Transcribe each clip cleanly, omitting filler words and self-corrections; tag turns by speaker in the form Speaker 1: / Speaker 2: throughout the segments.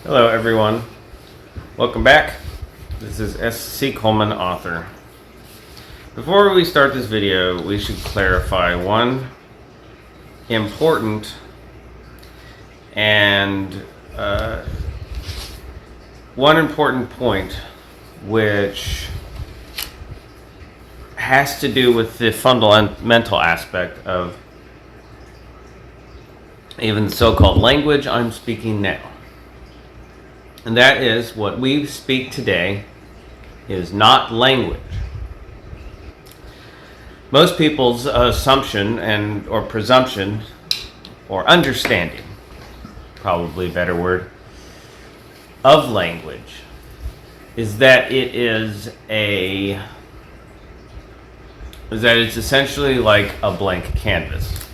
Speaker 1: Hello everyone, welcome back. This is S.C. Coleman, author. Before we start this video, we should clarify one important point, which has to do with the fundamental aspect of even the so-called language I'm speaking now. And that is, what we speak today is not language. Most people's assumption or presumption or understanding, probably a better word, of language is that it's essentially like a blank canvas.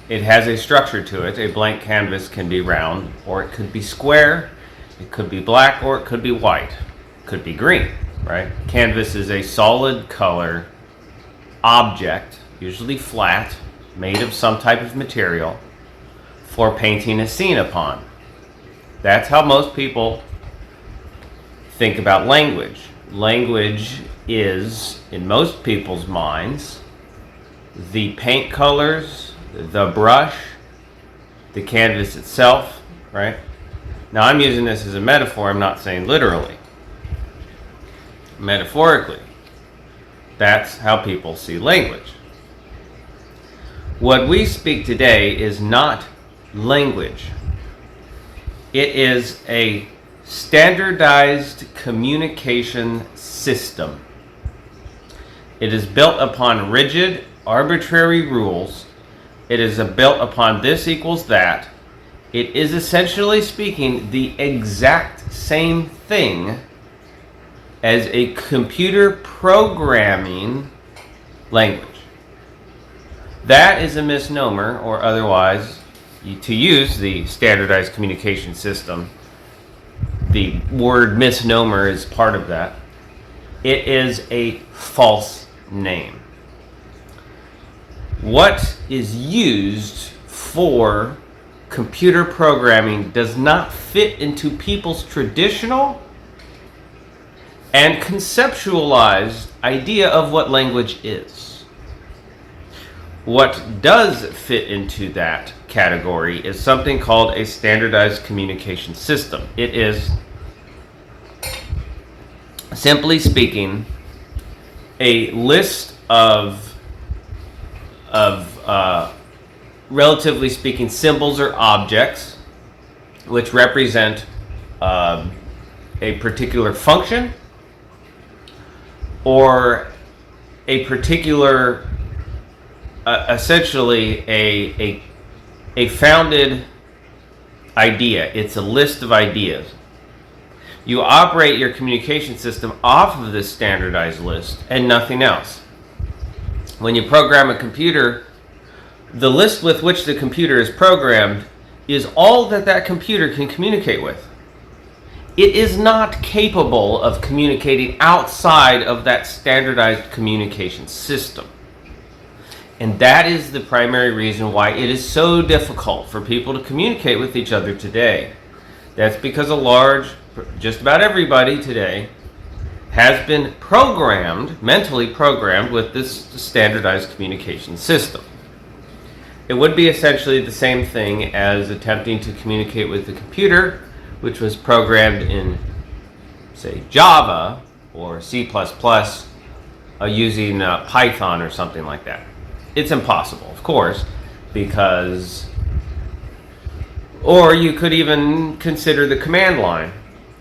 Speaker 1: It has a structure to it. A blank canvas can be round, or it could be square. It could be black, or it could be white. It could be green, right? Canvas is a solid color object, usually flat, made of some type of material for painting a scene upon. That's how most people think about language. Language is, in most people's minds, the paint colors, the brush, the canvas itself, right? Now, I'm using this as a metaphor. I'm not saying literally. Metaphorically, that's how people see language. What we speak today is not language. It is a standardized communication system. It is built upon rigid, arbitrary rules. It is built upon this equals that. It is essentially speaking the exact same thing as a computer programming language. That is a misnomer, or otherwise, to use the standardized communication system, the word misnomer is part of that. It is a false name. What is used for computer programming does not fit into people's traditional and conceptualized idea of what language is. What does fit into that category is something called a standardized communication system. It is, simply speaking, a list of relatively speaking, symbols or objects which represent a particular function or a particular, essentially a founded idea. It's a list of ideas. You operate your communication system off of this standardized list and nothing else. When you program a computer, the list with which the computer is programmed is all that computer can communicate with. It is not capable of communicating outside of that standardized communication system. And that is the primary reason why it is so difficult for people to communicate with each other today. That's because just about everybody today has been mentally programmed with this standardized communication system. It would be essentially the same thing as attempting to communicate with the computer, which was programmed in, say, Java or C++, using Python or something like that. It's impossible, of course, or you could even consider the command line.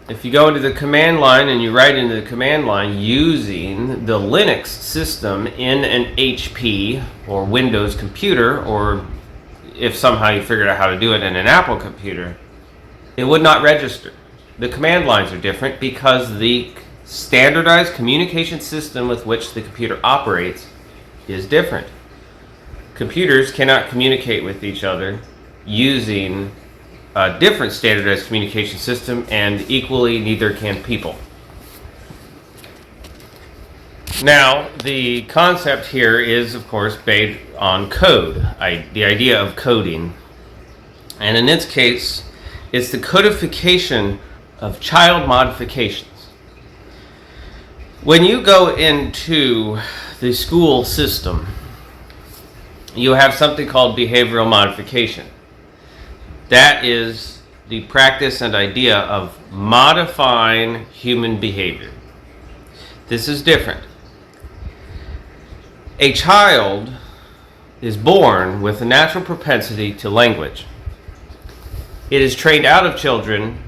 Speaker 1: If you go into the command line and you write into the command line using the Linux system in an HP or Windows computer, or if somehow you figured out how to do it in an Apple computer, it would not register. The command lines are different because the standardized communication system with which the computer operates is different. Computers cannot communicate with each other using a different standardized communication system, and equally neither can people. Now, the concept here is, of course, based on code, the idea of coding. And in this case, It's the codification of child modifications. When you go into the school system, you have something called behavioral modification. That is the practice and idea of modifying human behavior. This is different. A child is born with a natural propensity to language. It is trained out of children,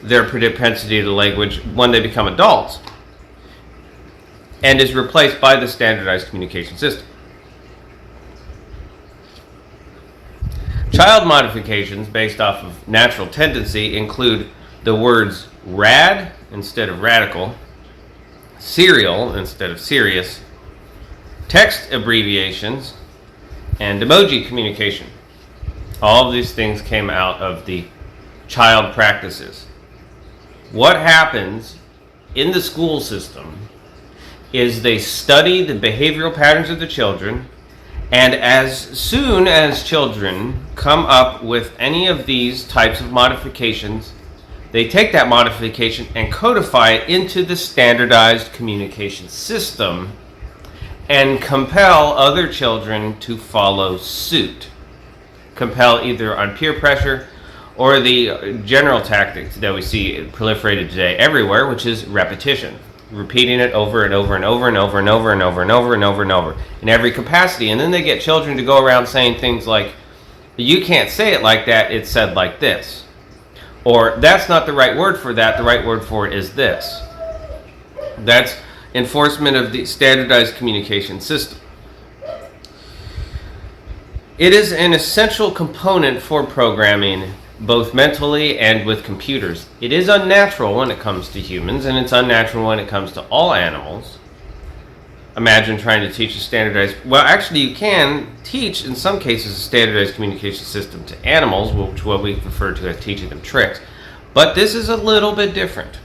Speaker 1: their propensity to language, when they become adults, and is replaced by the standardized communication system. Child modifications based off of natural tendency include the words rad instead of radical, serial instead of serious, text abbreviations, and emoji communication. All of these things came out of the child practices. What happens in the school system is they study the behavioral patterns of the children, and as soon as children come up with any of these types of modifications, they take that modification and codify it into the standardized communication system and compel other children to follow suit. Compel either on peer pressure or the general tactics that we see proliferated today everywhere, which is repetition. Repeating it over and over and over and over and over and over and over and over and over in every capacity. And then they get children to go around saying things like, you can't say it like that, it's said like this. Or, that's not the right word for that, the right word for it is this. That's enforcement of the standardized communication system. It is an essential component for programming, both mentally and with computers. It is unnatural when it comes to humans, and it's unnatural when it comes to all animals. Imagine trying to teach a standardized... Well, actually, you can teach, in some cases, a standardized communication system to animals, which what we refer to as teaching them tricks. But this is a little bit different.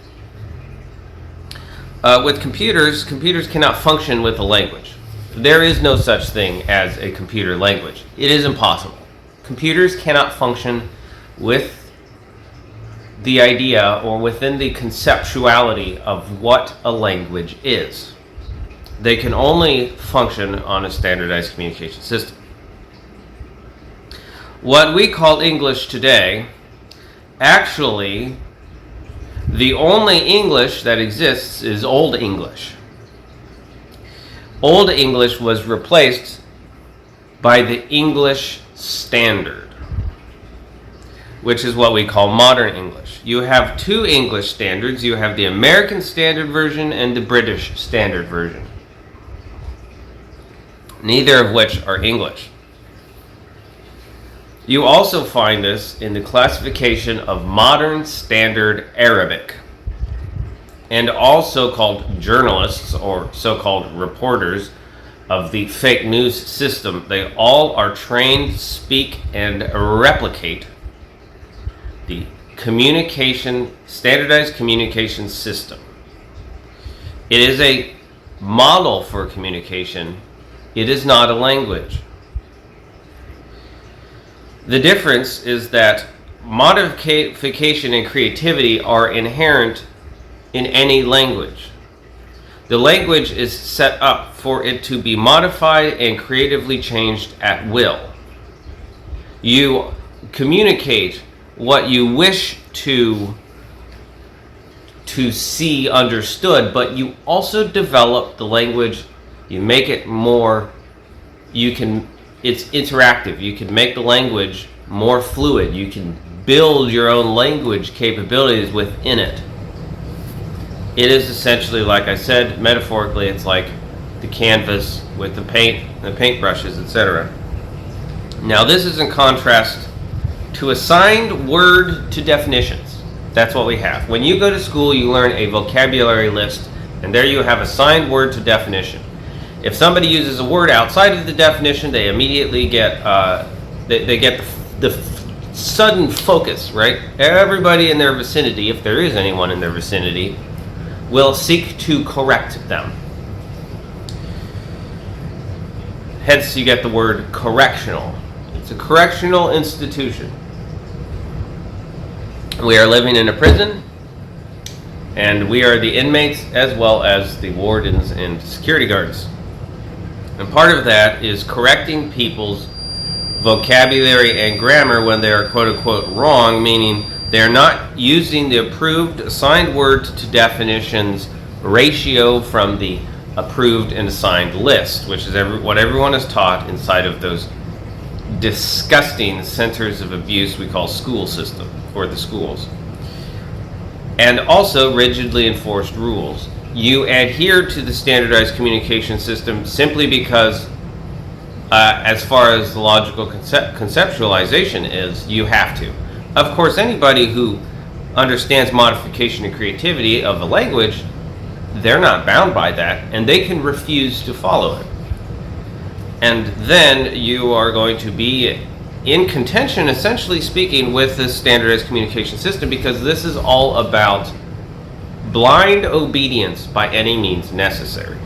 Speaker 1: With computers cannot function with a language. There is no such thing as a computer language. It is impossible. Computers cannot function with the idea or within the conceptuality of what a language is. They can only function on a standardized communication system. What we call English today, actually, the only English that exists is Old English. Old English was replaced by the English Standard, which is what we call modern English. You have two English standards. You have the American Standard Version and the British Standard Version, neither of which are English. You also find this in the classification of Modern Standard Arabic, and also called journalists or so-called reporters of the fake news system. They all are trained to speak and replicate the standardized communication system. It is a model for communication. It is not a language. The difference is that modification and creativity are inherent in any language. The language is set up for it to be modified and creatively changed at will. You communicate what you wish to see understood, but you also develop the language. You make it more, it's interactive. You can make the language more fluid. You can build your own language capabilities within it. It is essentially, like I said, metaphorically, it's like the canvas with the paint, the paintbrushes, etc. Now, this is in contrast to assigned word to definitions. That's what we have. When you go to school, you learn a vocabulary list, and there you have assigned word to definition. If somebody uses a word outside of the definition, they immediately get they get the sudden focus, right? Everybody in their vicinity, if there is anyone in their vicinity, will seek to correct them. Hence, you get the word correctional. It's a correctional institution. We are living in a prison, and we are the inmates as well as the wardens and security guards. And part of that is correcting people's vocabulary and grammar when they are quote-unquote wrong, meaning they're not using the approved assigned word to definitions ratio from the approved and assigned list, which is what everyone is taught inside of those disgusting centers of abuse we call school system, or the schools. And also rigidly enforced rules. You adhere to the standardized communication system simply because as far as the logical conceptualization is, you have to. Of course, anybody who understands modification and creativity of a language, they're not bound by that, and they can refuse to follow it. And then you are going to be in contention, essentially speaking, with this standardized communication system, because this is all about blind obedience by any means necessary.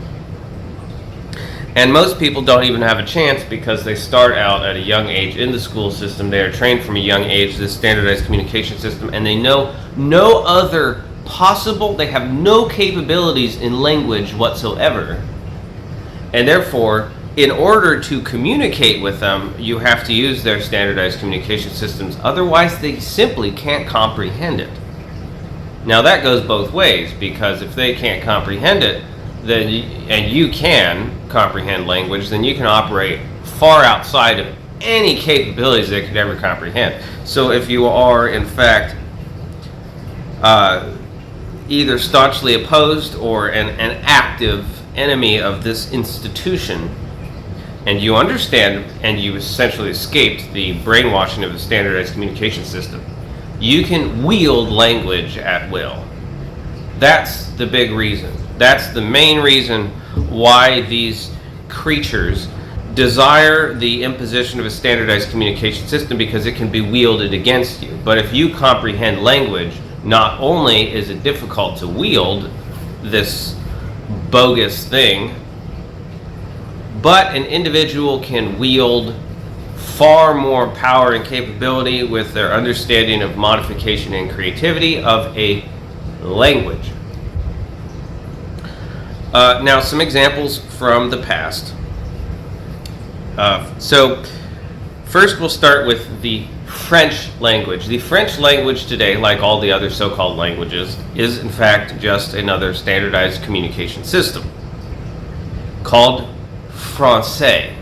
Speaker 1: And most people don't even have a chance because they start out at a young age in the school system. They are trained from a young age, this standardized communication system, and they know no other possible, they have no capabilities in language whatsoever. And therefore, in order to communicate with them, you have to use their standardized communication systems. Otherwise, they simply can't comprehend it. Now, that goes both ways, because if they can't comprehend it, then and you can comprehend language, then you can operate far outside of any capabilities they could ever comprehend. So if you are, in fact, either staunchly opposed or an active enemy of this institution, and you understand and you essentially escaped the brainwashing of the standardized communication system, you can wield language at will. That's the big reason. That's the main reason why these creatures desire the imposition of a standardized communication system, because it can be wielded against you. But if you comprehend language, not only is it difficult to wield this bogus thing, but an individual can wield far more power and capability with their understanding of modification and creativity of a language. Now, some examples from the past. So, first we'll start with the French language. The French language today, like all the other so-called languages, is in fact just another standardized communication system called Francais.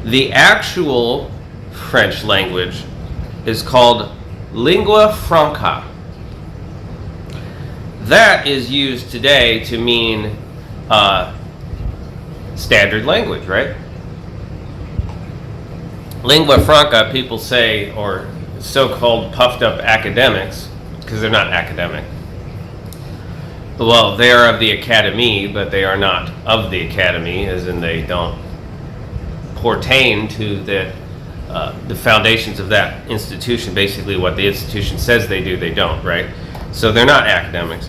Speaker 1: The actual French language is called lingua franca. That is used today to mean standard language, right? Lingua franca, people say, or so-called puffed up academics, because they're not academic. Well, they are of the academy, but they are not of the academy, as in they don't pertain to the foundations of that institution. Basically, what the institution says they do, they don't, right? So they're not academics.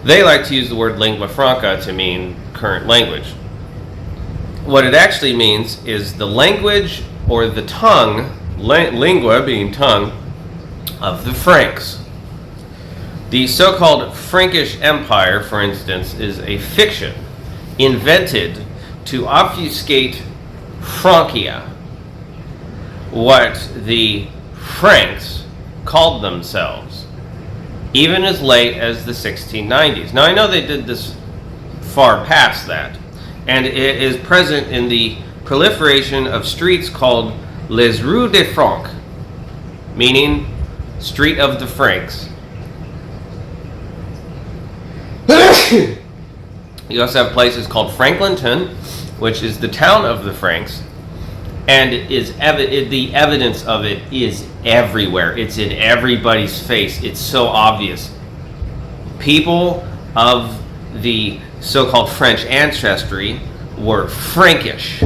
Speaker 1: They like to use the word lingua franca to mean current language. What it actually means is the language or the tongue, lingua being tongue, of the Franks. The so-called Frankish Empire, for instance, is a fiction invented to obfuscate Francia, what the Franks called themselves, even as late as the 1690s. Now, I know they did this far past that, and it is present in the proliferation of streets called Les Rues des Francs, meaning Street of the Franks. You also have places called Franklinton, which is the town of the Franks, and the evidence of it is everywhere. It's in everybody's face. It's so obvious. People of the so-called French ancestry were Frankish.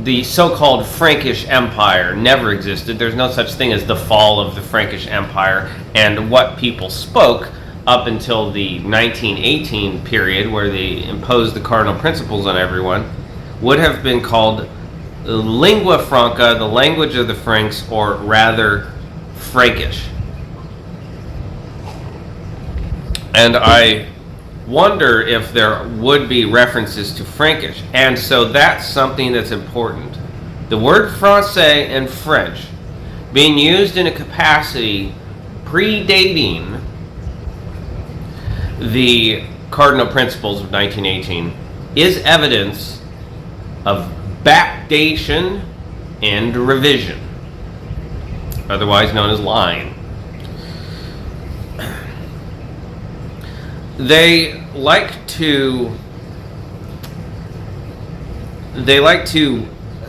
Speaker 1: The so-called Frankish Empire never existed. There's no such thing as the fall of the Frankish Empire, and what people spoke up until the 1918 period, where they imposed the cardinal principles on everyone, would have been called lingua franca, the language of the Franks, or rather Frankish. And I wonder if there would be references to Frankish. And so that's something that's important. The word Francais and French being used in a capacity predating the Cardinal Principles of 1918 is evidence of backdation and revision, otherwise known as lying. They like to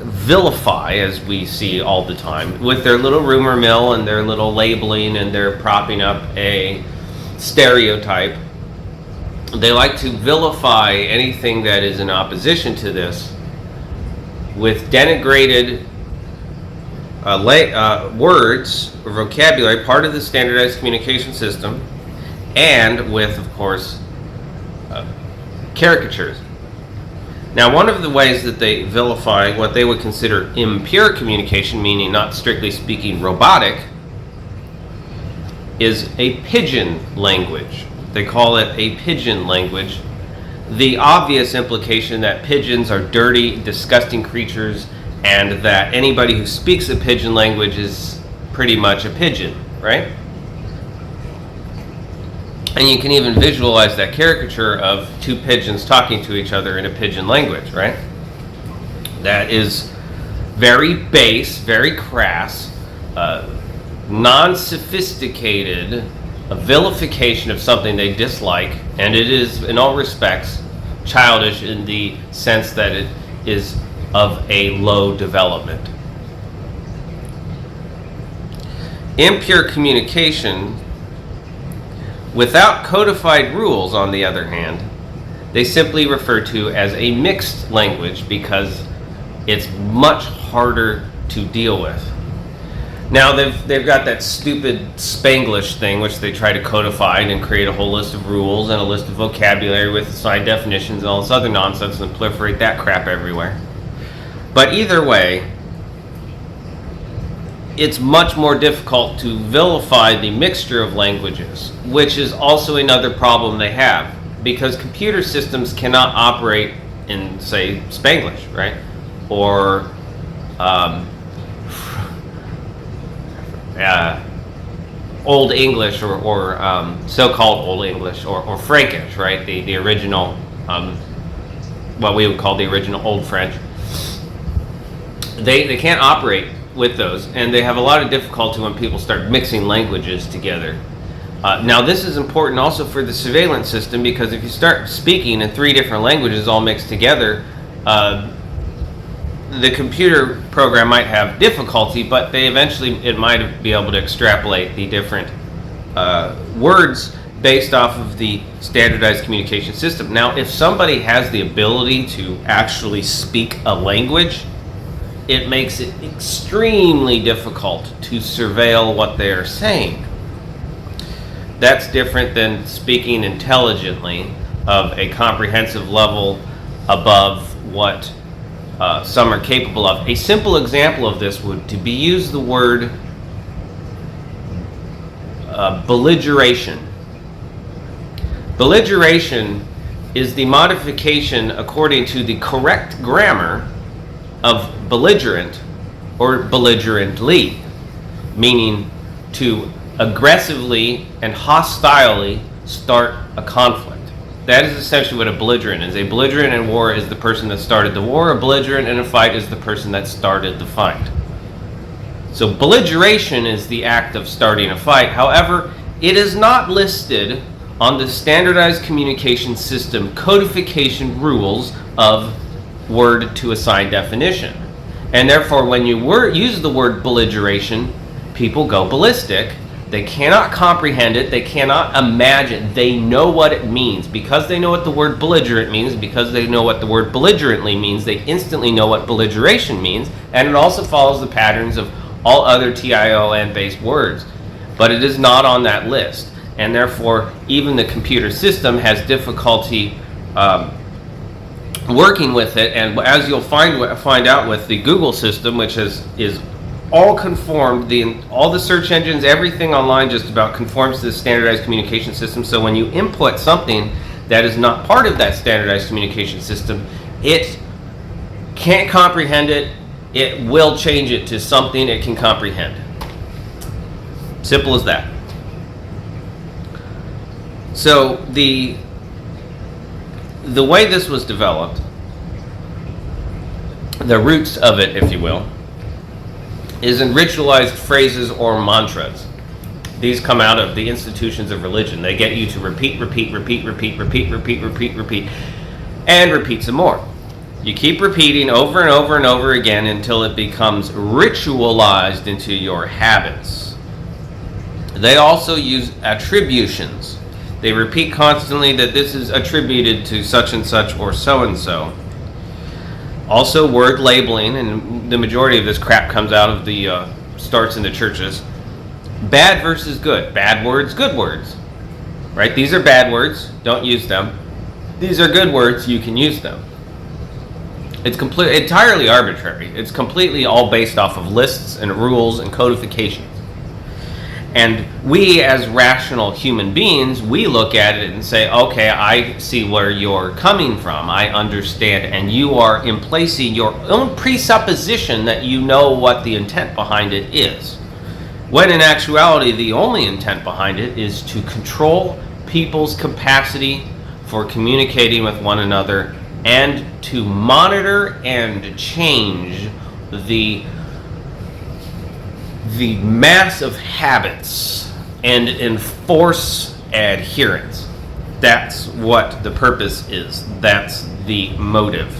Speaker 1: vilify, as we see all the time, with their little rumor mill and their little labeling, and they're propping up a stereotype. They like to vilify anything that is in opposition to this with denigrated words or vocabulary, part of the standardized communication system, and with, of course, caricatures. Now, one of the ways that they vilify what they would consider impure communication, meaning not strictly speaking robotic, is a pidgin language. They call it a pidgin language. The obvious implication that pigeons are dirty, disgusting creatures, and that anybody who speaks a pidgin language is pretty much a pigeon, right? And you can even visualize that caricature of two pigeons talking to each other in a pidgin language, right? That is very base, very crass, non-sophisticated vilification of something they dislike, and it is, in all respects, childish in the sense that it is of a low development. Impure communication, without codified rules, on the other hand, they simply refer to as a mixed language because it's much harder to deal with. Now, they've got that stupid Spanglish thing, which they try to codify and create a whole list of rules and a list of vocabulary with assigned definitions and all this other nonsense and proliferate that crap everywhere. But either way, it's much more difficult to vilify the mixture of languages, which is also another problem they have, because computer systems cannot operate in, say, Spanglish, right? Or Old English, or so-called Old English, or Frankish, right? The original, what we would call the original Old French. They can't operate with those, and they have a lot of difficulty when people start mixing languages together. Now, this is important also for the surveillance system, because if you start speaking in 3 different languages all mixed together, the computer program might have difficulty, but it might be able to extrapolate the different words based off of the standardized communication system. Now, if somebody has the ability to actually speak a language, it makes it extremely difficult to surveil what they are saying. That's different than speaking intelligently of a comprehensive level above what some are capable of. A simple example of this would be use the word belligeration. Belligeration is the modification, according to the correct grammar, of belligerent or belligerently, meaning to aggressively and hostilely start a conflict. That is essentially what a belligerent is. A belligerent in war is the person that started the war. A belligerent in a fight is the person that started the fight. So belligeration is the act of starting a fight. However, it is not listed on the standardized communication system codification rules of word to assigned definition. And therefore, when you use the word belligeration, people go ballistic. They cannot comprehend it. They cannot imagine. They know what it means. Because they know what the word belligerent means, because they know what the word belligerently means, they instantly know what belligeration means. And it also follows the patterns of all other TION-based words. But it is not on that list. And therefore, even the computer system has difficulty working with it. And as you'll find out with the Google system, which is all conformed. All the search engines, everything online just about conforms to the standardized communication system. So when you input something that is not part of that standardized communication system, it can't comprehend it. It will change it to something it can comprehend. Simple as that. So the way this was developed, the roots of it, if you will, is in ritualized phrases or mantras. These come out of the institutions of religion. They get you to repeat, and repeat some more. You keep repeating over and over and over again until it becomes ritualized into your habits. They also use attributions. They repeat constantly that this is attributed to such and such or so and so. Also word labeling, and the majority of this crap comes out of the starts in the churches. Bad versus good. Bad words, good words. Right? These are bad words. Don't use them. These are good words. You can use them. It's entirely arbitrary. It's completely all based off of lists and rules and codifications. And we, as rational human beings, we look at it and say, okay, I see where you're coming from. I understand. And you are emplacing your own presupposition that you know what the intent behind it is. When in actuality, the only intent behind it is to control people's capacity for communicating with one another and to monitor and change the mass of habits and enforce adherence. That's what the purpose is. That's the motive.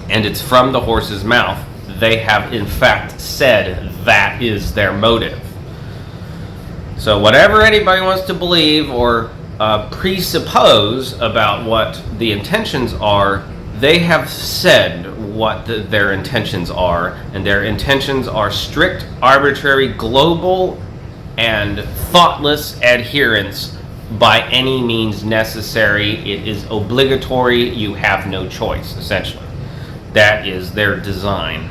Speaker 1: And it's from the horse's mouth. They have in fact said that is their motive. So whatever anybody wants to believe or presuppose about what the intentions are, they have said what their intentions are, and their intentions are strict, arbitrary, global, and thoughtless adherence by any means necessary. It is obligatory. You have no choice, essentially. That is their design.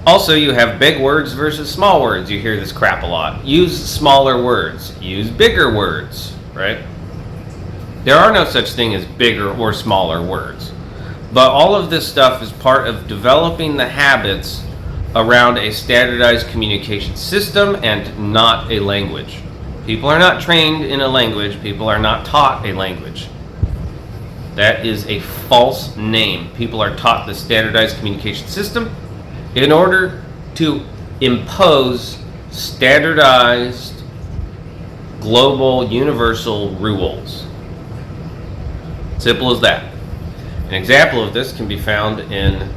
Speaker 1: Also, you have big words versus small words. You hear this crap a lot. Use smaller words. Use bigger words, right? There are no such thing as bigger or smaller words. But all of this stuff is part of developing the habits around a standardized communication system and not a language. People are not trained in a language. People are not taught a language. That is a false name. People are taught the standardized communication system in order to impose standardized, global, universal rules. Simple as that. An example of this can be found in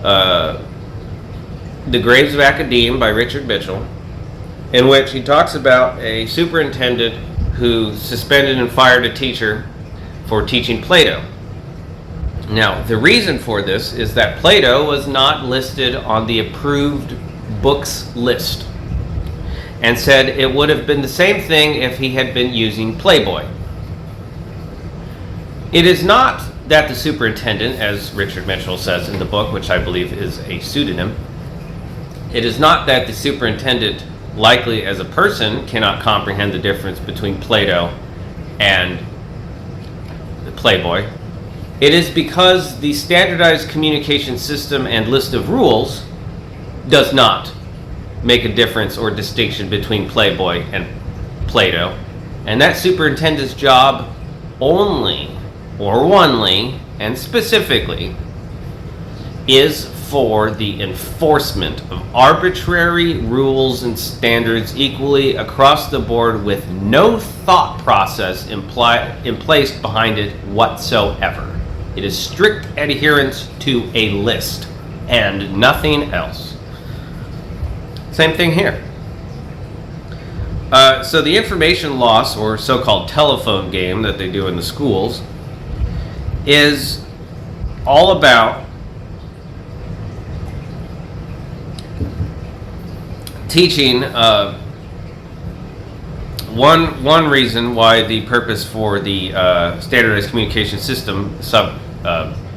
Speaker 1: The Graves of Academe by Richard Mitchell, in which he talks about a superintendent who suspended and fired a teacher for teaching Plato. Now, the reason for this is that Plato was not listed on the approved books list, and said it would have been the same thing if he had been using Playboy. It is not that the superintendent, as Richard Mitchell says in the book, which I believe is a pseudonym, it is not that the superintendent, likely as a person, cannot comprehend the difference between Plato and the Playboy. It is because the standardized communication system and list of rules does not make a difference or distinction between Playboy and Plato. And that superintendent's job only, or only, and specifically, is for the enforcement of arbitrary rules and standards equally across the board with no thought process placed behind it whatsoever. It is strict adherence to a list and nothing else. Same thing here. So the information loss, or so-called telephone game that they do in the schools, is all about teaching one reason why the purpose for the standardized communication system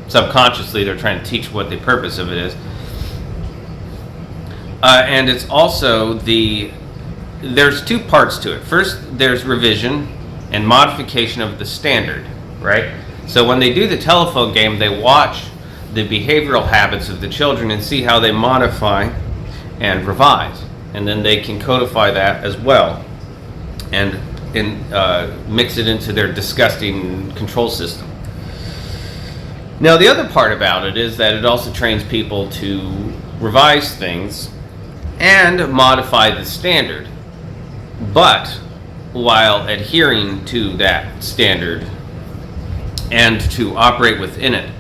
Speaker 1: subconsciously they're trying to teach what the purpose of it And it's also there's two parts to it. First, there's revision and modification of the standard, right? So when they do the telephone game, they watch the behavioral habits of the children and see how they modify and revise. And then they can codify that as well and mix it into their disgusting control system. Now, the other part about it is that it also trains people to revise things and modify the standard, but while adhering to that standard and to operate within it.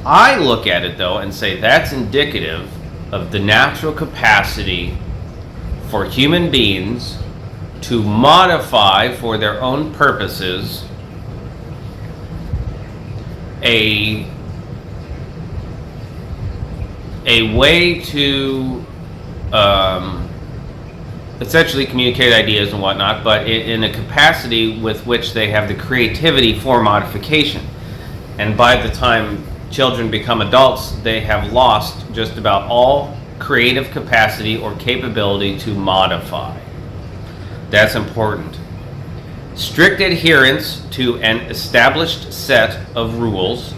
Speaker 1: I look at it, though, and say that's indicative of the natural capacity for human beings to modify for their own purposes a way to essentially communicate ideas and whatnot, but in a capacity with which they have the creativity for modification. And by the time children become adults, they have lost just about all creative capacity or capability to modify. That's important. Strict adherence to an established set of rules,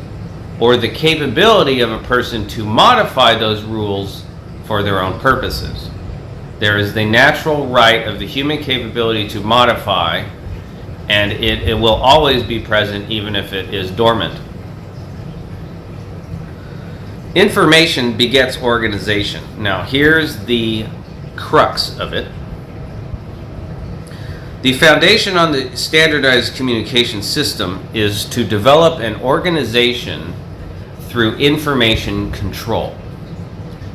Speaker 1: or the capability of a person to modify those rules for their own purposes. There is the natural right of the human capability to modify, and it will always be present even if it is dormant. Information begets organization. Now, here's the crux of it. The foundation on the standardized communication system is to develop an organization through information control.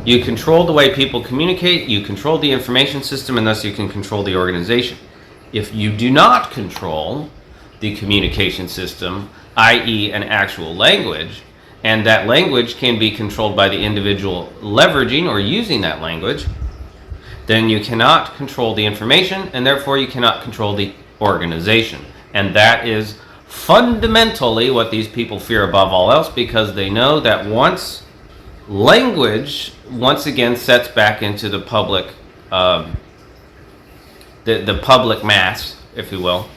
Speaker 1: You control the way people communicate, you control the information system, and thus you can control the organization. If you do not control the communication system, i.e. an actual language, and that language can be controlled by the individual leveraging or using that language, then you cannot control the information, and therefore you cannot control the organization. And that is fundamentally what these people fear above all else, because they know that once language once again sets back into the public, the public mass, if you will.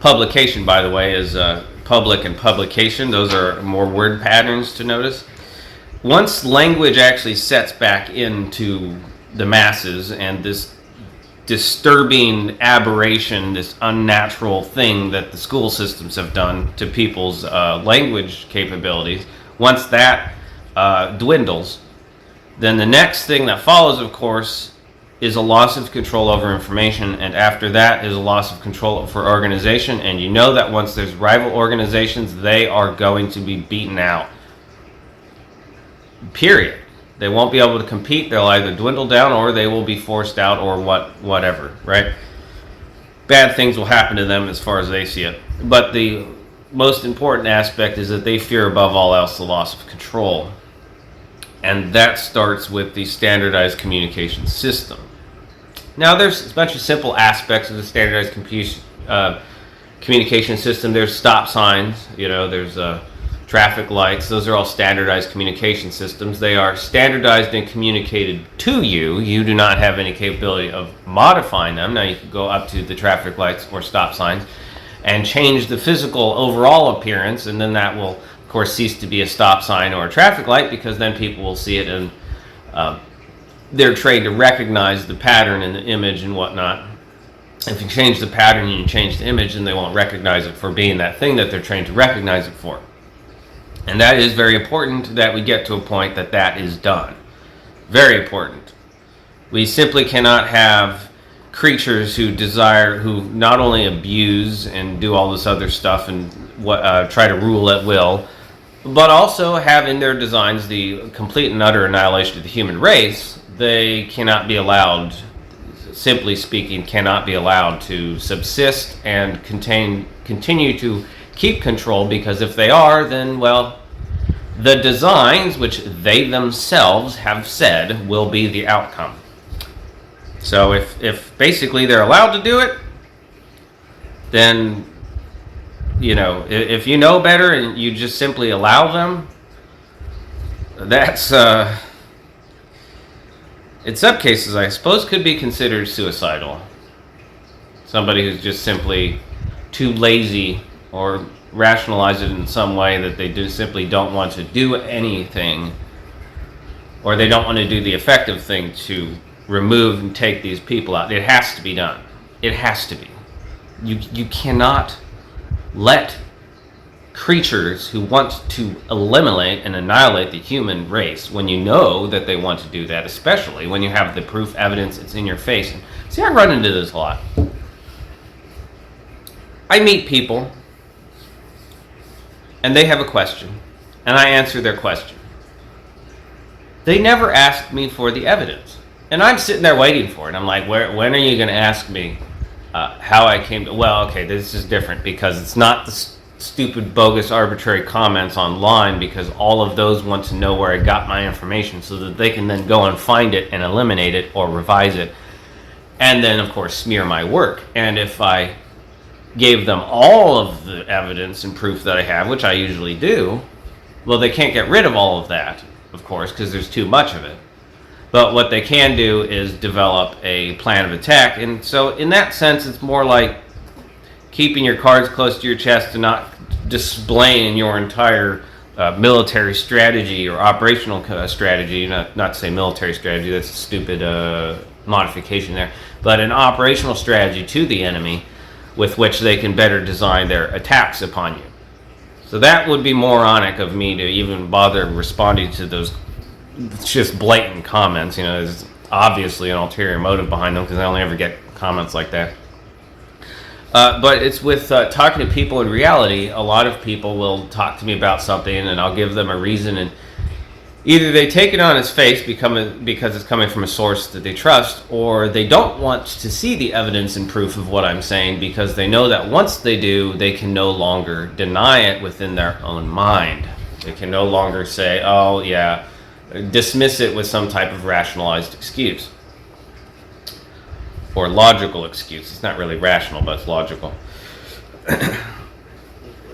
Speaker 1: Publication, by the way, is public and publication. Those are more word patterns to notice. Once language actually sets back into the masses, and this disturbing aberration, this unnatural thing that the school systems have done to people's language capabilities, once that dwindles, then the next thing that follows, of course, is a loss of control over information, and after that is a loss of control for organization. And you know that once there's rival organizations, they are going to be beaten out. Period. They won't be able to compete. They'll either dwindle down or they will be forced out, or whatever, right? Bad things will happen to them as far as they see it. But the most important aspect is that they fear above all else the loss of control. And that starts with the standardized communication system. Now, there's a bunch of simple aspects of the standardized communication system. There's stop signs, there's traffic lights. Those are all standardized communication systems. They are standardized and communicated to you. You do not have any capability of modifying them. Now, you can go up to the traffic lights or stop signs and change the physical overall appearance, and then that will, of course, cease to be a stop sign or a traffic light, because then people will see it and they're trained to recognize the pattern in the image and whatnot. If you change the pattern and you change the image, then they won't recognize it for being that thing that they're trained to recognize it for. And that is very important, that we get to a point that that is done. Very important. We simply cannot have creatures who not only abuse and do all this other stuff and try to rule at will, but also have in their designs the complete and utter annihilation of the human race. They cannot be allowed, simply speaking, cannot be allowed to subsist and continue to keep control, because if they are, then, well, the designs, which they themselves have said, will be the outcome. So if basically they're allowed to do it, then, if you know better and you just simply allow them, That's, in some cases, I suppose, could be considered suicidal. Somebody who's just simply too lazy or rationalize it in some way that they just simply don't want to do anything, or they don't want to do the effective thing to remove and take these people out. It has to be done. It has to be. You cannot let creatures who want to eliminate and annihilate the human race, when you know that they want to do that, especially when you have the proof, evidence, it's in your face. And see, I run into this a lot. I meet people, and they have a question, and I answer their question. They never ask me for the evidence. And I'm sitting there waiting for it. I'm like, when are you going to ask me how I came to... Well, okay, this is different because it's not the stupid, bogus, arbitrary comments online, because all of those want to know where I got my information so that they can then go and find it and eliminate it or revise it. And then, of course, smear my work. And if I gave them all of the evidence and proof that I have, which I usually do, well, they can't get rid of all of that, of course, because there's too much of it. But what they can do is develop a plan of attack. And so in that sense, it's more like keeping your cards close to your chest and not displaying your entire military strategy or operational strategy. Not to say military strategy, that's a stupid modification there. But an operational strategy to the enemy with which they can better design their attacks upon you. So that would be moronic of me to even bother responding to those just blatant comments. You know, there's obviously an ulterior motive behind them, because I only ever get comments like that. But it's with talking to people in reality. A lot of people will talk to me about something, and I'll give them a reason, and either they take it on its face because it's coming from a source that they trust, or they don't want to see the evidence and proof of what I'm saying, because they know that once they do, they can no longer deny it within their own mind. They can no longer say, oh yeah, dismiss it with some type of rationalized excuse or logical excuse. It's not really rational, but it's logical.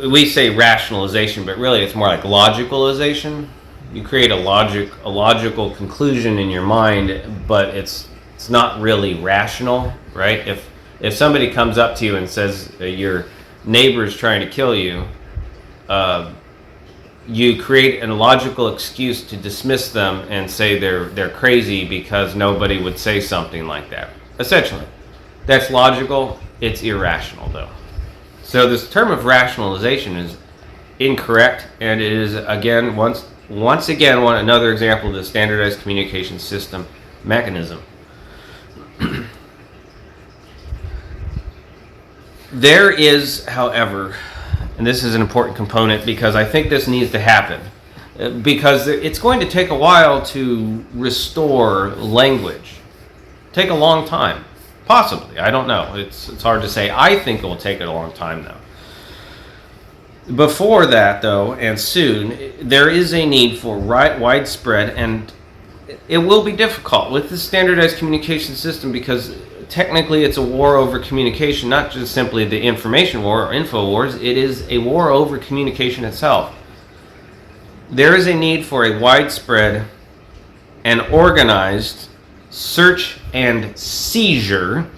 Speaker 1: We say rationalization, but really it's more like logicalization. You create a logical conclusion in your mind, but it's not really rational, right? If somebody comes up to you and says your neighbor is trying to kill you, you create a logical excuse to dismiss them and say they're crazy because nobody would say something like that. Essentially, that's logical. It's irrational, though. So this term of rationalization is incorrect, and it is again once again another example of the standardized communication system mechanism. There is, however, and this is an important component, because I think this needs to happen, because it's going to take a while to restore language. Take a long time, possibly. I don't know. It's hard to say. I think it will take a long time, though. Before that, though, and soon, there is a need for widespread, and it will be difficult with the standardized communication system, because technically it's a war over communication, not just simply the information war or info wars. It is a war over communication itself. There is a need for a widespread and organized search and seizure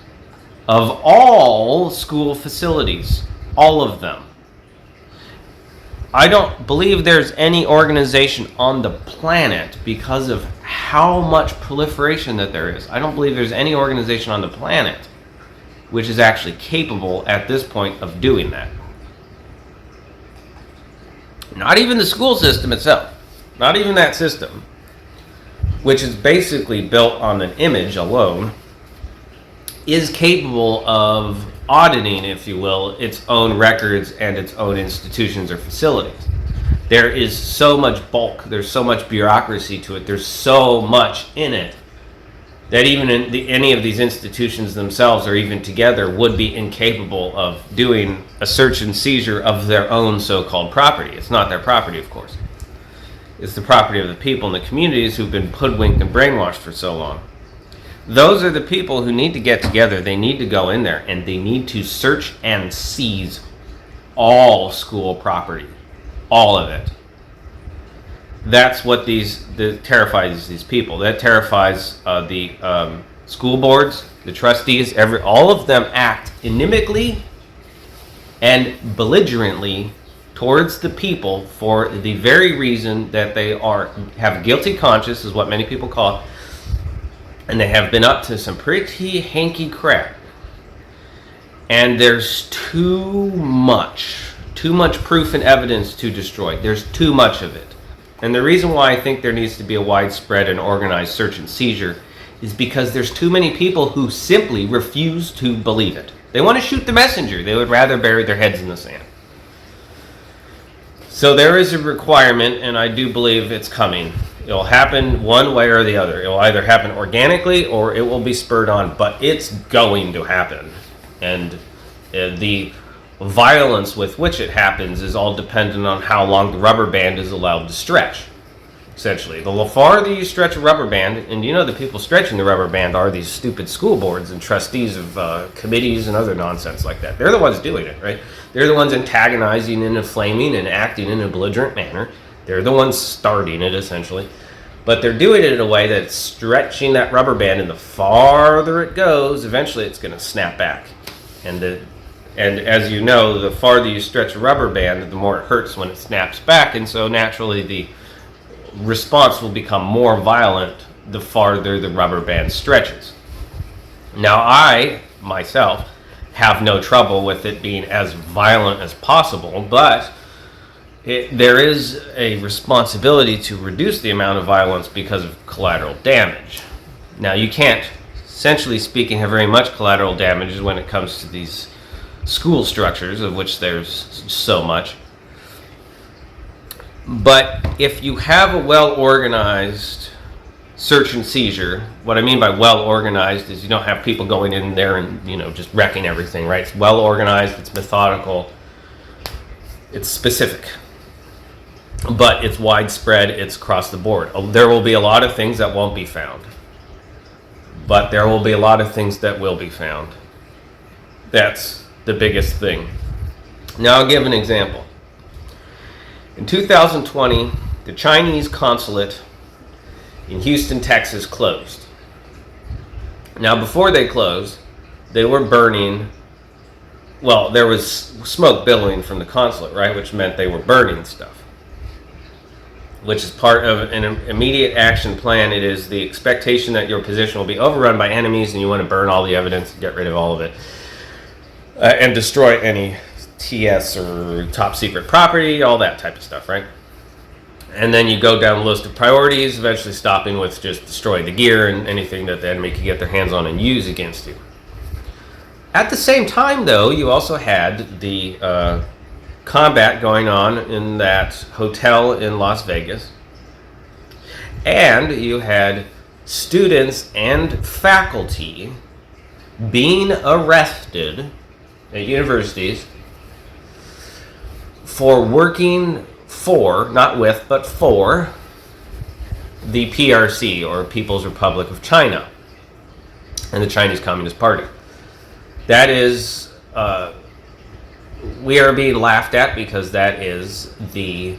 Speaker 1: of all school facilities, all of them. I don't believe there's any organization on the planet, because of how much proliferation that there is. I don't believe there's any organization on the planet which is actually capable at this point of doing that. Not even the school system itself. Not even that system, which is basically built on an image alone, is capable of auditing, if you will, its own records and its own institutions or facilities. There is so much bulk, there's so much bureaucracy to it, there's so much in it, that even any of these institutions themselves, or even together, would be incapable of doing a search and seizure of their own so-called property. It's not their property, of course. It's the property of the people in the communities who've been hoodwinked and brainwashed for so long. Those are the people who need to get together. They need to go in there, and they need to search and seize all school property. All of it. that's what terrifies these people. That terrifies the school boards, the trustees. All of them act inimically and belligerently towards the people for the very reason that they have a guilty conscience, is what many people call it, and they have been up to some pretty hanky crap. And there's too much proof and evidence to destroy. There's too much of it. And the reason why I think there needs to be a widespread and organized search and seizure is because there's too many people who simply refuse to believe it. They want to shoot the messenger. They would rather bury their heads in the sand. So there is a requirement, and I do believe it's coming. It'll happen one way or the other. It will either happen organically or it will be spurred on, but it's going to happen. And the violence with which it happens is all dependent on how long the rubber band is allowed to stretch. Essentially, the farther you stretch a rubber band, and the people stretching the rubber band are these stupid school boards and trustees of committees and other nonsense like that. They're the ones doing it, right? They're the ones antagonizing and inflaming and acting in a belligerent manner. They're the ones starting it, essentially. But they're doing it in a way that's stretching that rubber band, and the farther it goes, eventually it's going to snap back. And as you know, the farther you stretch a rubber band, the more it hurts when it snaps back, and so naturally the response will become more violent the farther the rubber band stretches. Now, I, myself, have no trouble with it being as violent as possible, but there is a responsibility to reduce the amount of violence because of collateral damage. Now, you can't, essentially speaking, have very much collateral damage when it comes to these school structures, of which there's so much. But if you have a well-organized search and seizure, what I mean by well-organized is you don't have people going in there and, just wrecking everything, right? It's well-organized, it's methodical, it's specific, but it's widespread, it's across the board. There will be a lot of things that won't be found, but there will be a lot of things that will be found. That's the biggest thing. Now, I'll give an example. In 2020, the Chinese consulate in Houston, Texas closed. Now, before they closed, they were burning, there was smoke billowing from the consulate, right, which meant they were burning stuff, which is part of an immediate action plan. It is the expectation that your position will be overrun by enemies and you want to burn all the evidence and get rid of all of it and destroy any TS or top secret property, all that type of stuff, right? And then you go down the list of priorities, eventually stopping with just destroy the gear and anything that the enemy could get their hands on and use against you. At the same time, though, you also had the combat going on in that hotel in Las Vegas, and you had students and faculty being arrested at universities for working for, not with, but for the PRC, or People's Republic of China, and the Chinese Communist Party. That is, we are being laughed at because that is the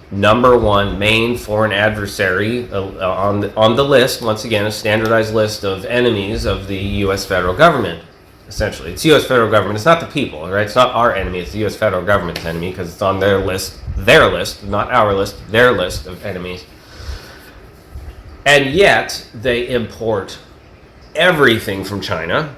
Speaker 1: number one main foreign adversary on the list, once again, a standardized list of enemies of the U.S. federal government. Essentially, it's U.S. federal government. It's not the people, right? It's not our enemy. It's the U.S. federal government's enemy because it's on their list, not our list, their list of enemies. And yet, they import everything from China.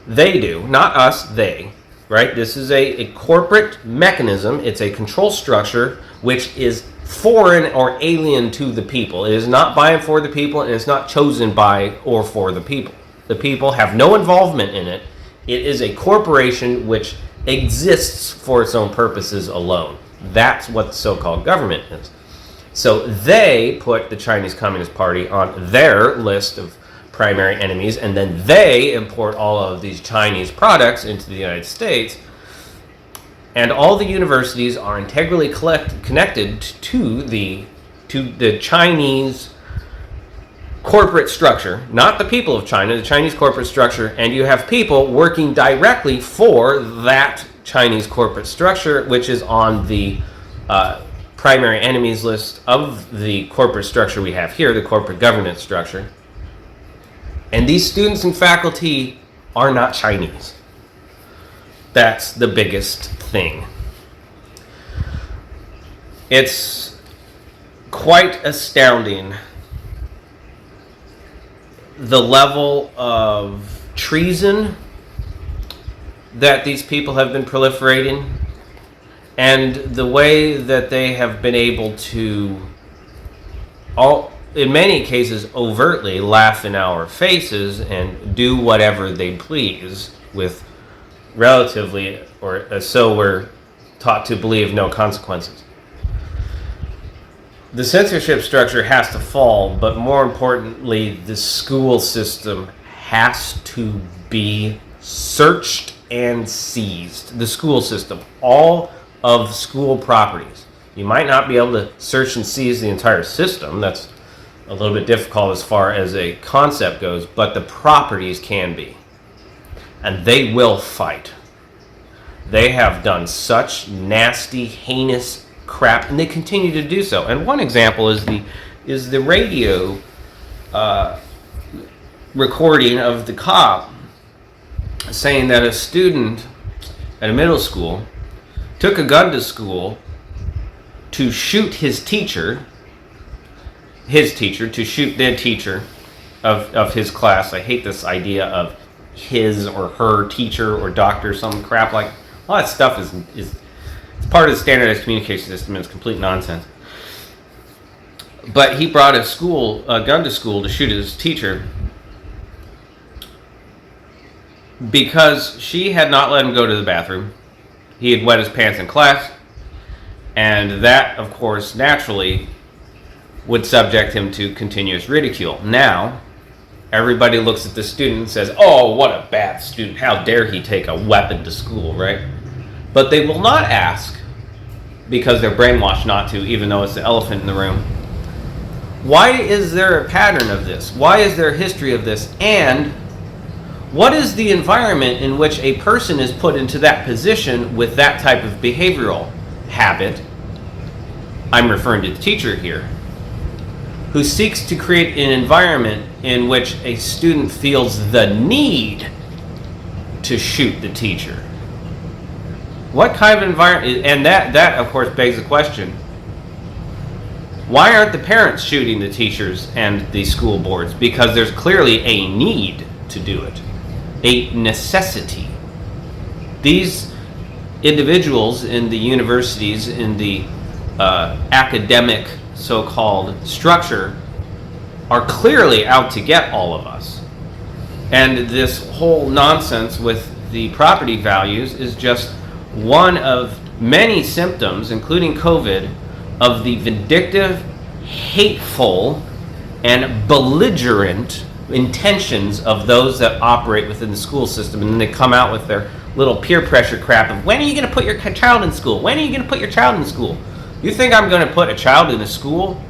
Speaker 1: They do, not us, they, right? This is a corporate mechanism. It's a control structure which is foreign or alien to the people. It is not by and for the people, and it's not chosen by or for the people. The people have no involvement in it. It is a corporation which exists for its own purposes alone. That's what the so-called government is. So they put the Chinese Communist Party on their list of primary enemies, and then they import all of these Chinese products into the United States. And all the universities are integrally connected to the Chinese corporate structure, not the people of China, the Chinese corporate structure, and you have people working directly for that Chinese corporate structure, which is on the primary enemies list of the corporate structure we have here, the corporate governance structure. And these students and faculty are not Chinese. That's the biggest thing. It's quite astounding the level of treason that these people have been proliferating, and the way that they have been able to, in many cases, overtly laugh in our faces and do whatever they please with relatively, or so we're taught to believe, no consequences. The censorship structure has to fall, but more importantly, the school system has to be searched and seized. The school system, all of school properties. You might not be able to search and seize the entire system. That's a little bit difficult as far as a concept goes, but the properties can be. And they will fight. They have done such nasty, heinous crap, and they continue to do so. And one example is the radio recording of the cop saying that a student at a middle school took a gun to school to shoot his teacher, to shoot the teacher of his class. I hate this idea of his or her teacher or doctor, some crap like all that stuff is it's part of the standardized communication system, and it's complete nonsense. But he brought a gun to school to shoot his teacher because she had not let him go to the bathroom. He had wet his pants in class, and that, of course, naturally would subject him to continuous ridicule. Now, everybody looks at the student and says, "Oh, what a bad student. How dare he take a weapon to school," right? But they will not ask, because they're brainwashed not to, even though it's the elephant in the room, why is there a pattern of this? Why is there a history of this? And what is the environment in which a person is put into that position with that type of behavioral habit? I'm referring to the teacher here, who seeks to create an environment in which a student feels the need to shoot the teacher. What kind of environment? And that of course begs the question, why aren't the parents shooting the teachers and the school boards? Because there's clearly a need to do it, a necessity. These individuals in the universities, in the academic so-called structure, are clearly out to get all of us. And this whole nonsense with the property values is just one of many symptoms, including COVID, of the vindictive, hateful, and belligerent intentions of those that operate within the school system. And then they come out with their little peer pressure crap of, when are you going to put your child in school? When are you going to put your child in school? You think I'm going to put a child in a school,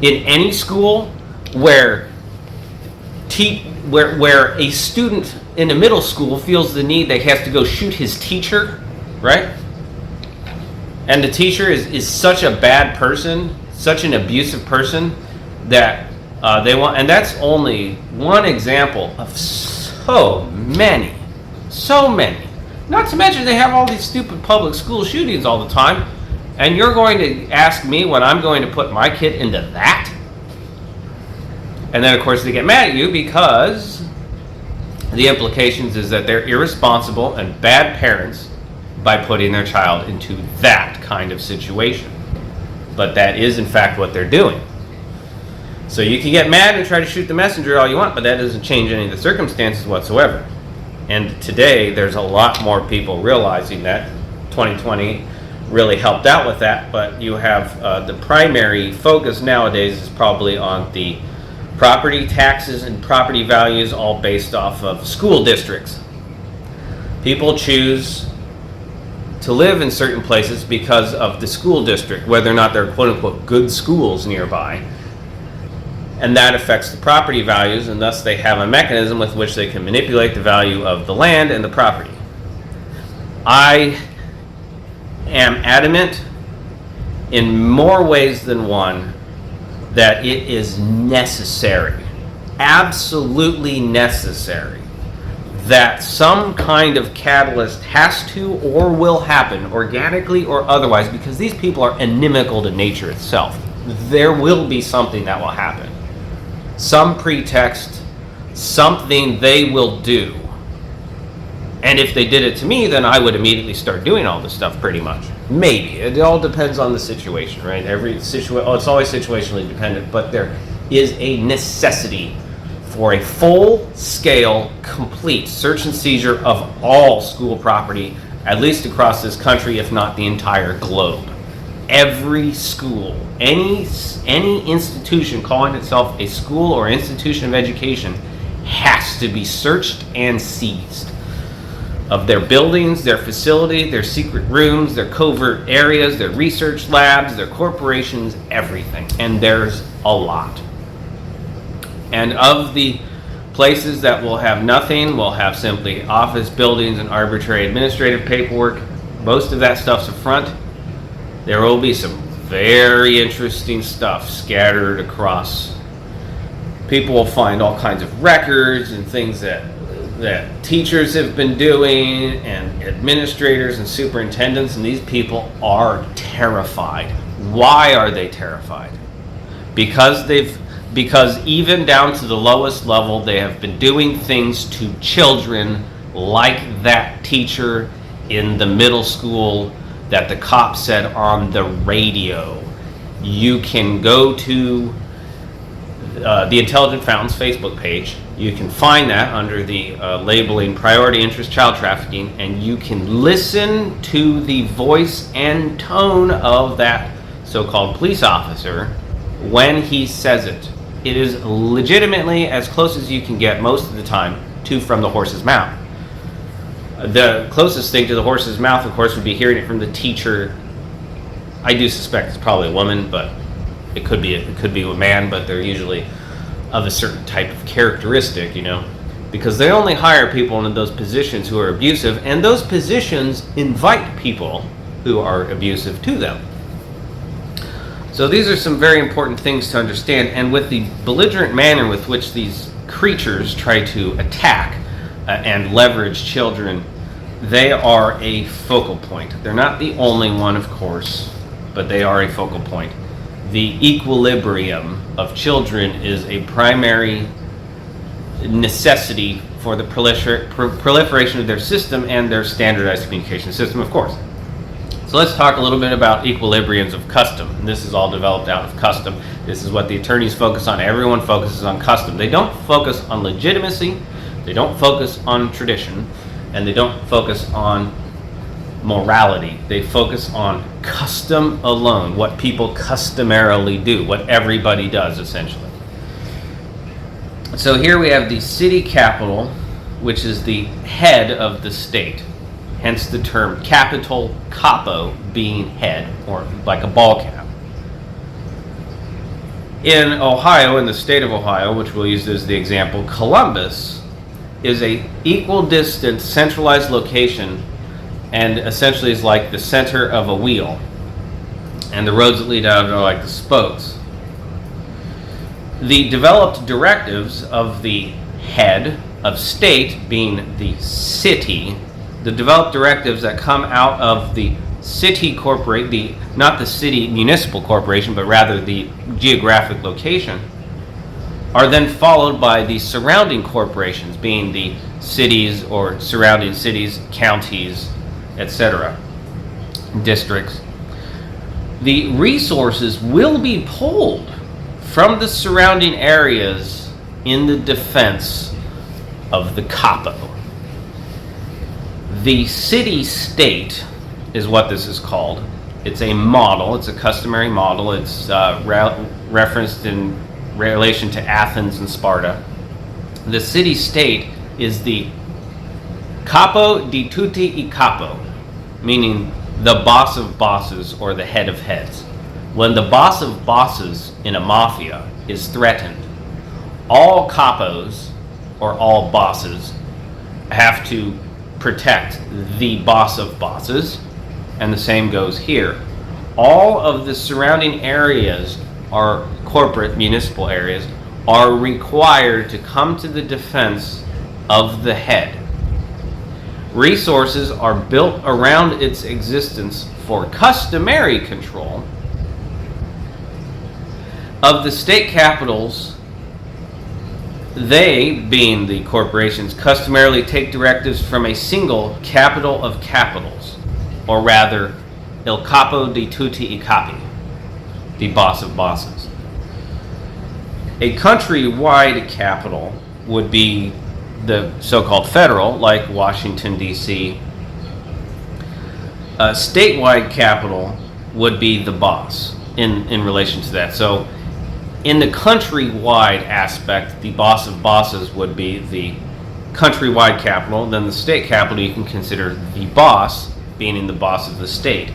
Speaker 1: in any school, where a student in a middle school feels the need that he has to go shoot his teacher, right? And the teacher is such a bad person, such an abusive person, that they want, and that's only one example of so many. Not to mention they have all these stupid public school shootings all the time, and you're going to ask me when I'm going to put my kid into that? And then of course they get mad at you because the implications is that they're irresponsible and bad parents by putting their child into that kind of situation. But that is in fact what they're doing. So you can get mad and try to shoot the messenger all you want, but that doesn't change any of the circumstances whatsoever. And today there's a lot more people realizing that. 2020 really helped out with that, but you have the primary focus nowadays is probably on the property taxes and property values, all based off of school districts. People choose to live in certain places because of the school district, whether or not they're quote-unquote good schools nearby. And that affects the property values, and thus they have a mechanism with which they can manipulate the value of the land and the property. I am adamant in more ways than one that it is necessary, absolutely necessary, that some kind of catalyst has to or will happen, organically or otherwise, because these people are inimical to nature itself. There will be something that will happen. Some pretext, something they will do. And if they did it to me, then I would immediately start doing all this stuff pretty much. Maybe. It all depends on the situation, right? It's always situationally dependent, but there is a necessity for a full-scale, complete search and seizure of all school property, at least across this country, if not the entire globe. Every school, any institution calling itself a school or institution of education has to be searched and seized. Of their buildings, their facility, their secret rooms, their covert areas, their research labs, their corporations, everything. And there's a lot. And of the places that will have nothing, will have simply office buildings and arbitrary administrative paperwork. Most of that stuff's up front. There will be some very interesting stuff scattered across. People will find all kinds of records and things that teachers have been doing, and administrators and superintendents, and these people are terrified. Why are they terrified? Because even down to the lowest level, they have been doing things to children like that teacher in the middle school that the cop said on the radio. You can go to the Intelligent Fountains Facebook page. You can find that under the labeling Priority Interest Child Trafficking, and you can listen to the voice and tone of that so-called police officer when he says it. It is legitimately as close as you can get most of the time to from the horse's mouth. The closest thing to the horse's mouth, of course, would be hearing it from the teacher. I do suspect it's probably a woman, but it could be a man, but they're usually of a certain type of characteristic, because they only hire people in those positions who are abusive, and those positions invite people who are abusive to them. So these are some very important things to understand, and with the belligerent manner with which these creatures try to attack and leverage children, they are a focal point. They're not the only one, of course, but they are a focal point. The equilibrium of children is a primary necessity for the proliferation of their system and their standardized communication system, of course. So let's talk a little bit about equilibriums of custom. And this is all developed out of custom. This is what the attorneys focus on. Everyone focuses on custom. They don't focus on legitimacy, they don't focus on tradition, and they don't focus on morality. They focus on custom alone, what people customarily do, what everybody does, essentially. So here we have the city capital, which is the head of the state. Hence the term capital, capo, being head, or like a ball cap. In Ohio, in the state of Ohio, which we'll use as the example, Columbus is a equal distance centralized location, and essentially is like the center of a wheel, and the roads that lead out are like the spokes. The developed directives of the head of state, being the city, the developed directives that come out of the city corporate, not the city municipal corporation, but rather the geographic location, are then followed by the surrounding corporations, being the cities or surrounding cities, counties, etc., districts. The resources will be pulled from the surrounding areas in the defense of the capo. The city-state is what this is called. It's a model. It's a customary model. It's referenced in relation to Athens and Sparta. The city-state is the capo di tutti I capo, meaning the boss of bosses or the head of heads. When the boss of bosses in a mafia is threatened, all capos or all bosses have to protect the boss of bosses, and the same goes here. all of the surrounding areas, are corporate municipal areas, are required to come to the defense of the head. Resources are built around its existence for customary control of the state capitals. They, being the corporations, customarily take directives from a single capital of capitals, or rather, il capo di tutti I capi, the boss of bosses. A country-wide capital would be the so-called federal, like Washington, D.C. A statewide capital would be the boss in relation to that. So in the countrywide aspect, the boss of bosses would be the countrywide capital. Then the state capital you can consider the boss, being the boss of the state.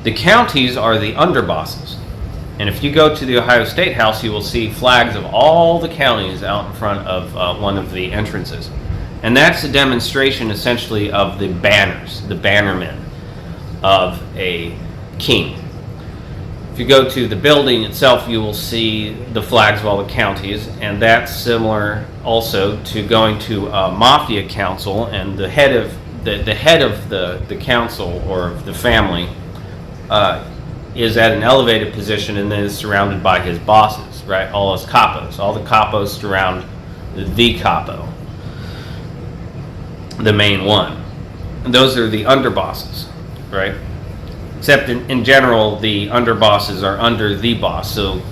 Speaker 1: The counties are the underbosses. And if you go to the Ohio State House, you will see flags of all the counties out in front of one of the entrances. And that's a demonstration essentially of the banners, the bannermen of a king. If you go to the building itself, you will see the flags of all the counties, and that's similar also to going to a mafia council, and the head of the council or the family is at an elevated position and then is surrounded by his bosses, right? All his capos. All the capos surround the capo, the main one. And those are the underbosses, right? Except in general, the underbosses are under the boss. So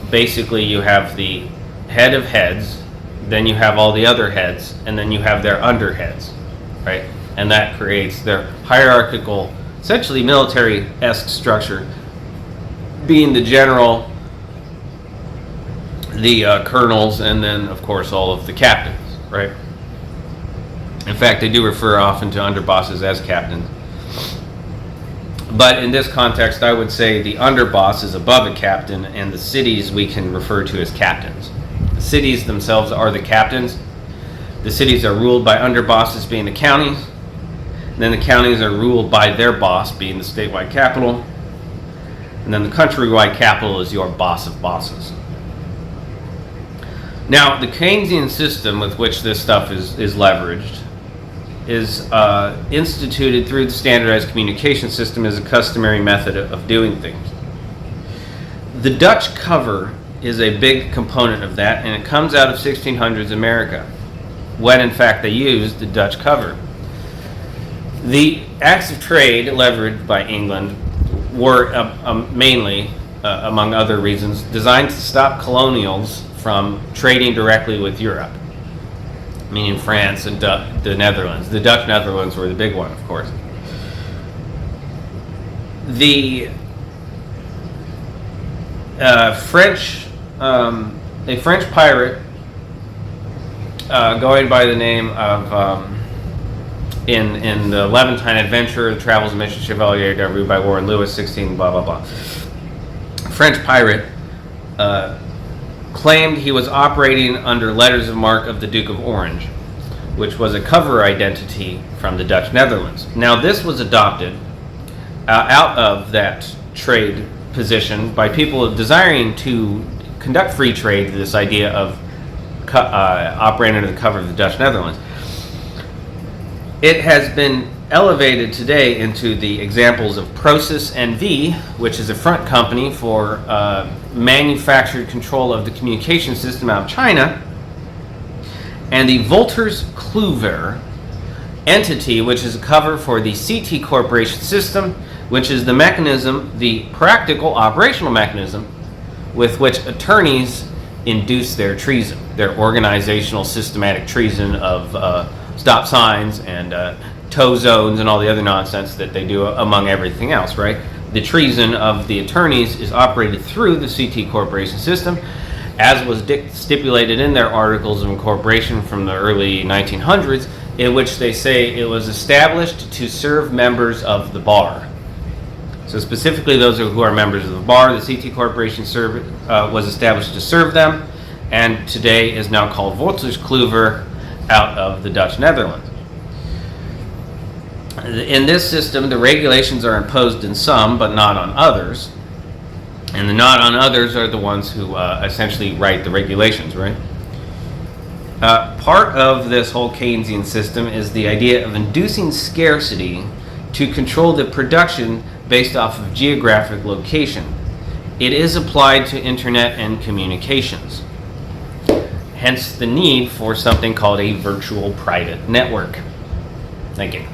Speaker 1: basically you have the head of heads, then you have all the other heads, and then you have their underheads, right? And that creates their hierarchical, essentially military-esque structure, being the general, the colonels, and then of course all of the captains, right? In fact, they do refer often to underbosses as captains. But in this context, I would say the underboss is above a captain, and the cities we can refer to as captains. The cities themselves are the captains. The cities are ruled by underbosses, being the counties. And then the counties are ruled by their boss, being the statewide capital. And then the countrywide capital is your boss of bosses. Now, the Keynesian system with which this stuff is leveraged is instituted through the standardized communication system as a customary method of doing things. The Dutch cover is a big component of that, and it comes out of 1600s America, when in fact they used the Dutch cover. The acts of trade leveraged by England were mainly, among other reasons, designed to stop colonials from trading directly with Europe, meaning France and the Netherlands. The Dutch Netherlands were the big one, of course. The French, a French pirate going by the name of in the Levantine Adventure, The Travels of M. Chevalier d'Arru by Warren Lewis, 16 blah blah blah. French pirate claimed he was operating under letters of marque of the Duke of Orange, which was a cover identity from the Dutch Netherlands. Now this was adopted out of that trade position by people desiring to conduct free trade, this idea of operating under the cover of the Dutch Netherlands. It has been elevated today into the examples of Proces NV, which is a front company for manufactured control of the communication system out of China, and the Wolters Kluwer entity, which is a cover for the CT Corporation system, which is the mechanism, the practical operational mechanism with which attorneys induce their treason, their organizational systematic treason of stop signs and tow zones and all the other nonsense that they do among everything else, right? The treason of the attorneys is operated through the CT Corporation system, as was stipulated in their articles of incorporation from the early 1900s, in which they say it was established to serve members of the bar. So specifically those who are members of the bar, the CT Corporation was established to serve them, and today is now called Wolters Kluwer, out of the Dutch Netherlands. In this system, the regulations are imposed in some, but not on others. And the not on others are the ones who essentially write the regulations, right? Part of this whole Keynesian system is the idea of inducing scarcity to control the production based off of geographic location. It is applied to internet and communications. Hence the need for something called a virtual private network. Thank you.